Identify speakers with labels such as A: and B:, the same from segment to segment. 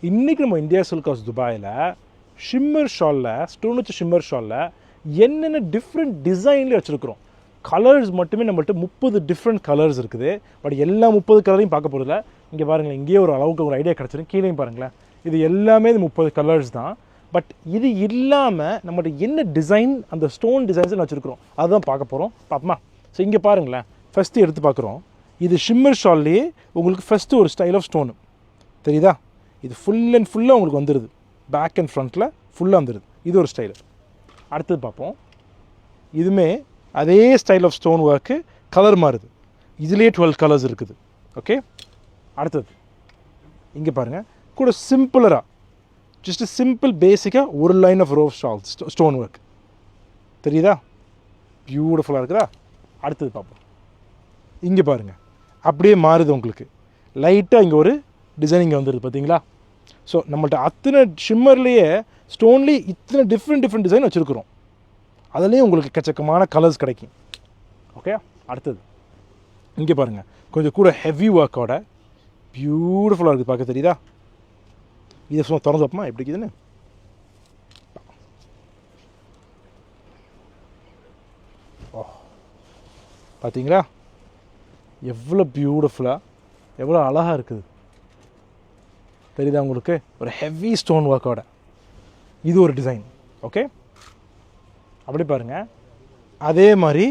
A: இன்றைக்கி நம்ம India silk house துபாயில் ஷிம்மர் ஷாலில் ஸ்டோன் வச்ச ஷிம்மர் ஷாலில் என்னென்ன டிஃப்ரெண்ட் டிசைனில் வச்சுருக்குறோம். கலர்ஸ் மட்டுமே நம்மள்ட்ட 30 டிஃப்ரெண்ட் கலர்ஸ் இருக்குது. பட் எல்லா 30 கலரையும் பார்க்க போகிறதில்ல. இங்கே பாருங்களேன், இங்கேயே ஒரு அளவுக்கு ஒரு ஐடியா கிடச்சிடும். கீழேயும் பாருங்களேன், இது எல்லாமே இது 30 கலர்ஸ் தான். பட் இது இல்லாமல் நம்மகிட்ட என்ன டிசைன், அந்த ஸ்டோன் டிசைன்ஸ் வச்சுருக்கிறோம், அதுதான் பார்க்க போகிறோம். பார்ப்போமா? ஸோ இங்கே பாருங்களேன், ஃபஸ்ட்டு எடுத்து பார்க்குறோம். இது ஷிம்மர் ஷால்லேயே உங்களுக்கு ஃபஸ்ட்டு ஒரு ஸ்டைல் ஆஃப் ஸ்டோனு தெரியுதா? இது ஃபுல் அண்ட் ஃபுல்லாக உங்களுக்கு வந்துடுது. பேக் அண்ட் ஃப்ரண்ட்டில் ஃபுல்லாக வந்துடுது. இது ஒரு ஸ்டைலு. அடுத்தது பார்ப்போம். இதுவுமே அதே style of stone work, colour மாறுது. இதுலேயே 12 கலர்ஸ் இருக்குது. ஓகே, அடுத்தது இங்கே பாருங்கள், கூட சிம்பிளராக ஜஸ்ட்டு சிம்பிள் பேசிக்காக ஒரு line of row shawls stone work தெரியுதா? பியூட்டிஃபுல்லாக இருக்குதா? அடுத்தது பார்ப்போம். இங்கே பாருங்கள், அப்படியே மாறுது உங்களுக்கு. லைட்டாக இங்கே ஒரு டிசைன் இங்கே வந்துடுது பார்த்தீங்களா? ஸோ நம்மள்ட்ட அத்தனை ஷிம்மர்லேயே ஸ்டோன்லேயே இத்தனை டிஃப்ரெண்ட் டிசைன் வச்சுருக்குறோம். அதுலேயும் உங்களுக்கு எக்கச்சக்கமான கலர்ஸ் கிடைக்கும். ஓகே, அடுத்தது இங்கே பாருங்கள், கொஞ்சம் கூட ஹெவி ஒர்க்கோட பியூட்டிஃபுல்லாக இருக்குது, பார்க்க தெரியுதா? இதை சும்மா திறந்து வைப்போமா எப்படி இருக்குதுன்னு? ஓ, பார்த்தீங்களா எவ்வளோ பியூட்டிஃபுல்லாக, எவ்வளோ அழகாக இருக்குது தெரியுதா உங்களுக்கு? ஒரு ஹெவி ஸ்டோன் ஒர்க்கோட இது ஒரு டிசைன். ஓகே, அப்படி பாருங்கள், அதே மாதிரி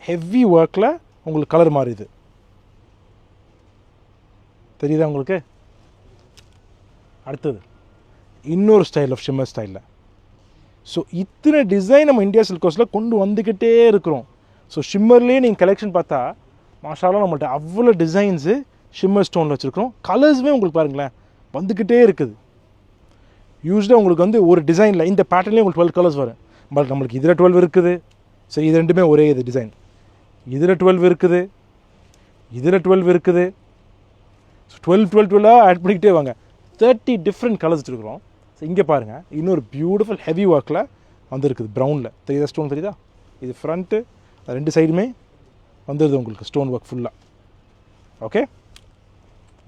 A: ஹெவி ஒர்க்கில் உங்களுக்கு கலர் மாறிது தெரியுதா உங்களுக்கு? அடுத்தது இன்னொரு ஸ்டைல் ஆஃப் ஷிம்மர் ஸ்டைலில். ஸோ இத்தனை டிசைன் நம்ம இந்தியா சில்க் ஹவுஸில் கொண்டு வந்துக்கிட்டே இருக்கிறோம். ஸோ ஷிம்மர்லேயே நீங்கள் கலெக்ஷன் பார்த்தா மாஷால்லாம் நம்மள்ட்ட அவ்வளோ டிசைன்ஸு ஷிம்மர் ஸ்டோனில் வச்சுருக்கிறோம். கலர்ஸுமே உங்களுக்கு பாருங்களேன் வந்துக்கிட்டே இருக்குது. யூஸ்வலாக உங்களுக்கு வந்து ஒரு டிசைனில் இந்த பேட்டர்ன்லேயே உங்களுக்கு 12 கலர்ஸ் வரும். பட் நம்மளுக்கு இதில் 12 இருக்குது. சரி, இது ரெண்டுமே ஒரே இது டிசைன். இதில் 12 இருக்குது, இதில் 12 இருக்குது. ஸோ 12 ஆட் பண்ணிக்கிட்டே வாங்க. 30 டிஃப்ரெண்ட் கலர்ஸ் வச்சுருக்குறோம். ஸோ இங்கே பாருங்கள், இன்னொரு பியூட்டிஃபுல் ஹெவி ஒர்க்கில் வந்துருக்குது ப்ரௌனில் தெரியுதா? ஸ்டோன் தெரியுதா? இது ஃப்ரண்ட்டு, ரெண்டு சைடுமே வந்துடுது உங்களுக்கு ஸ்டோன் ஒர்க் ஃபுல்லாக. ஓகே,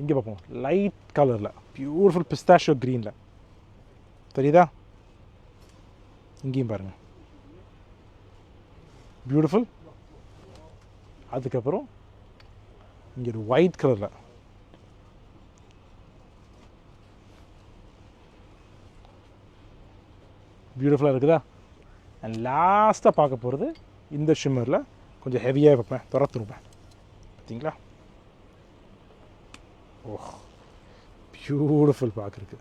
A: இங்கே பார்ப்போம். லைட் கலரில் பியூட்டிஃபுல் பிஸ்தாஷியோ க்ரீனில் தெரியுதா? இங்கேயும் பாருங்கள், பியூட்டிஃபுல். அதுக்கப்புறம் இங்கே ஒரு ஒயிட் கலரில் பியூட்டிஃபுல்லாக இருக்குதா? அண்ட் லாஸ்ட்டாக பார்க்க போகிறது இந்த ஷிம்மரில் கொஞ்சம் ஹெவியாக வைப்பேன், துரத்துருப்பேன் பார்த்தீங்களா? ஓ, பியூட்டிஃபுல் பார்க்குறதுக்கு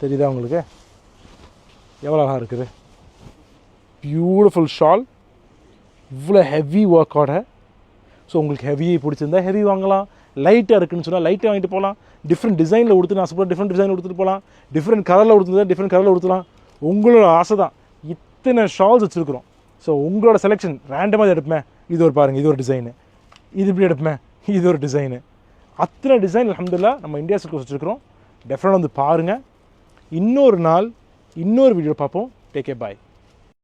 A: தெரியுதா உங்களுக்கு? எவ்வளோ அழகாக இருக்குது. பியூட்டிஃபுல் ஷால், இவ்வளோ ஹெவி ஒர்க்கோட. ஸோ உங்களுக்கு ஹெவியை பிடிச்சிருந்தா ஹெவி வாங்கலாம். லைட்டாக இருக்குதுன்னு சொன்னால் லைட்டாக வாங்கிட்டு போகலாம். டிஃப்ரெண்ட் டிசைனில் கொடுத்து நான் சொல்ல டிஃப்ரெண்ட் டிசைனில் கொடுத்துட்டு போகலாம். டிஃப்ரெண்ட் கலரில் கொடுத்துருந்தா டிஃப்ரெண்ட் கலரில் கொடுத்துலாம். உங்களோட ஆசை தான். இத்தனை ஷால்ஸ் வச்சுருக்குறோம். ஸோ உங்களோட செலெக்ஷன் ரேண்டமாக எடுப்பேன். இது ஒரு பாருங்கள், இது ஒரு டிசைனு. இது இப்படி எடுப்பேன், இது ஒரு டிசைனு. அத்தனை டிசைன் அல்ஹம்துலில்லாஹ் நம்ம இந்தியா சில்க் ஹவுஸ் வச்சுருக்கிறோம். டெஃபினட்டாக வந்து பாருங்கள். இன்னொரு நாள் இன்னொரு வீடியோ பார்ப்போம். டேக் கேர், பாய்.